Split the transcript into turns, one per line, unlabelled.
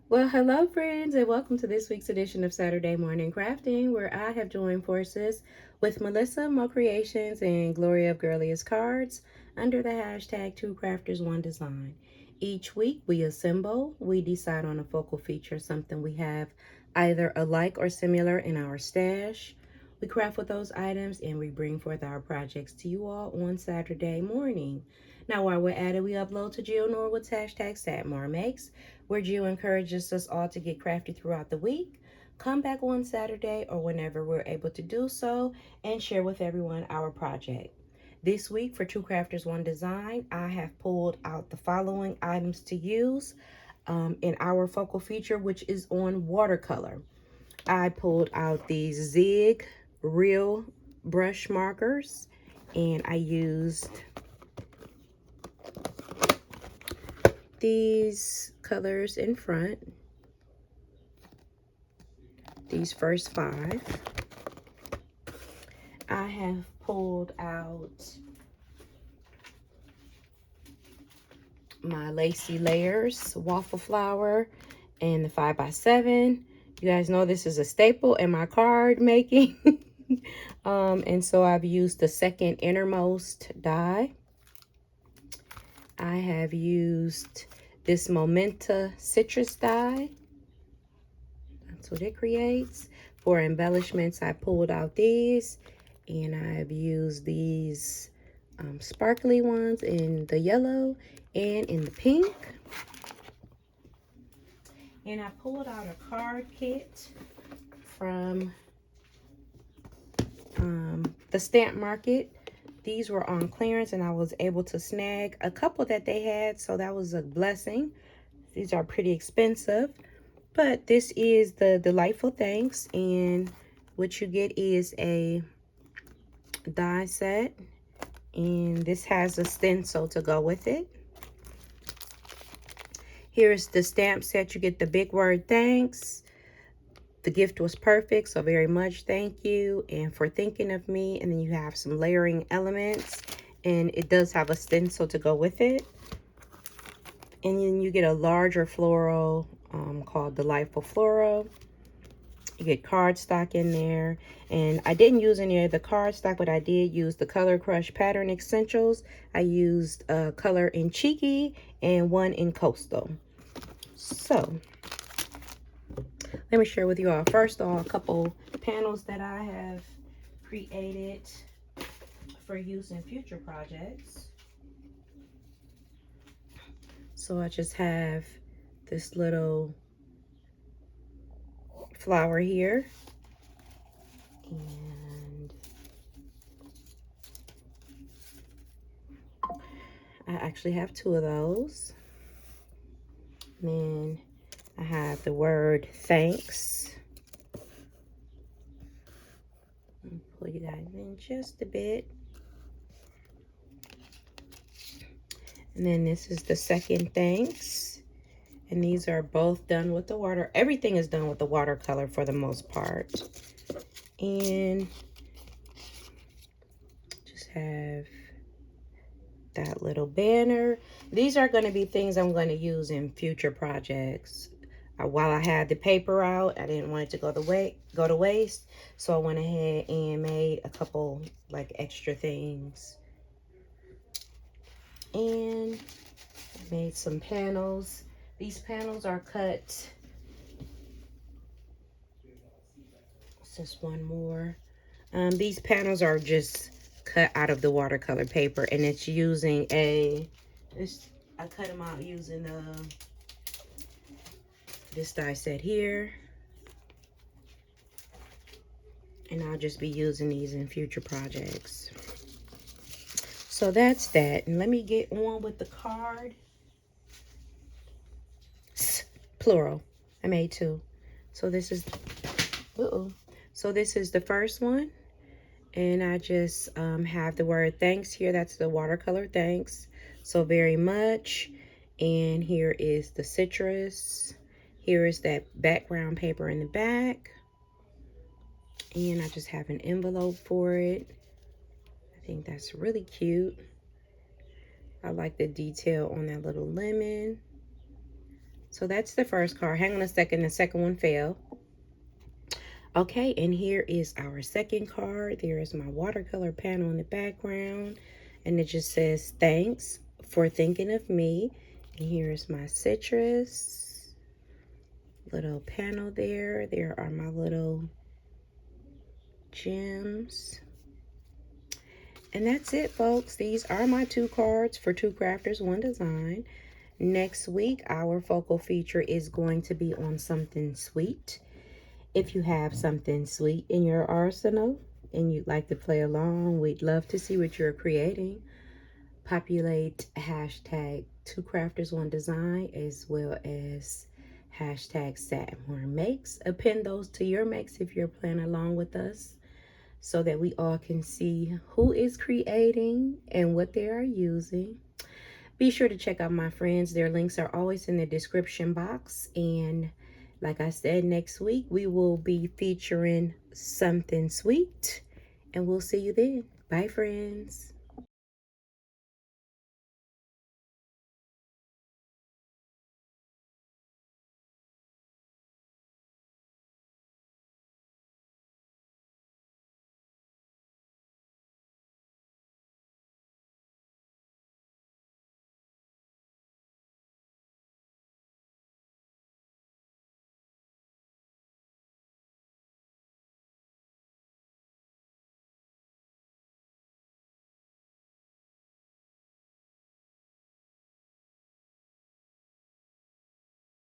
Well, hello, friends, and welcome to this week's edition of Saturday Morning Crafting, where I have joined forces with Melissa Mo Creations and Gloria of Girliest Cards under the hashtag Two Crafters One Design. Each week, we assemble, we decide on a focal feature, something we have either alike or similar in our stash. We craft with those items and we bring forth our projects to you all on Saturday morning. Now, while we're at it, we upload to Jill Norwood's hashtag Satmornmakes, where Jill encourages us all to get crafty throughout the week. Come back on Saturday or whenever we're able to do so and share with everyone our project. This week for Two Crafters One Design, I have pulled out the following items to use in our focal feature, which is on watercolor. I pulled out these Zig Real brush markers, and I used these colors in front, these first five. I have pulled out my Lacy Layers waffle flower and the 5x7. You guys know this is a staple in my card making. And so I've used the second innermost die. I have used this Momenta citrus die. That's what it creates. For embellishments, I pulled out these, and I've used these sparkly ones in the yellow and in the pink. And I pulled out a card kit from the stamp market. These were on clearance, and I was able to snag a couple that they had, so that was a blessing. These are pretty expensive, but this is the Delightful Thanks, and what you get is a die set, and this has a stencil to go with it. Here's the stamp set. You get the big word thanks. The gift was perfect, so very much thank you and for thinking of me. And then you have some layering elements, and it does have a stencil to go with it. And then you get a larger floral called Delightful Floral. You get cardstock in there, and I didn't use any of the cardstock, but I did use the Color Crush Pattern Essentials. I used a color in Cheeky and one in Coastal. So let me share with you all first all a couple panels that I have created for use in future projects. So I just have this little flower here, and I actually have two of those. And then I have the word thanks. I'll pull you guys in just a bit. And then this is the second thanks. And these are both done with the water. Everything is done with the watercolor for the most part. And just have that little banner. These are going to be things I'm going to use in future projects. While I had the paper out, I didn't want it to go to waste, so I went ahead and made a couple like extra things. And I made some panels. These panels are cut. It's just one more. These panels are just cut out of the watercolor paper, and it's using I cut them out using this die set here, and I'll just be using these in future projects. So that's that, and let me get on with the card. Plural. I made two. So this is so this is the first one, and I just have the word thanks here. That's the watercolor thanks so very much. And here is the citrus. Here is that background paper in the back, and I just have an envelope for it. I think that's really cute. I like the detail on that little lemon. So that's the first card. Hang on a second, the second one fell. Okay, and here is our second card. There is my watercolor panel in the background, and it just says, thanks for thinking of me. And here's my citrus little panel there. There are my little gems. And that's it, folks. These are my 2 cards for 2 crafters, 1 design. Next week, our focal feature is going to be on something sweet. If you have something sweet in your arsenal and you'd like to play along, we'd love to see what you're creating. Populate hashtag 2 crafters 1 design as well as hashtag Satmornmakes. Append those to your makes if you're playing along with us, so that we all can see who is creating and what they are using. Be sure to check out my friends. Their links are always in the description box. And like I said, next week we will be featuring something sweet. And we'll see you then. Bye, friends.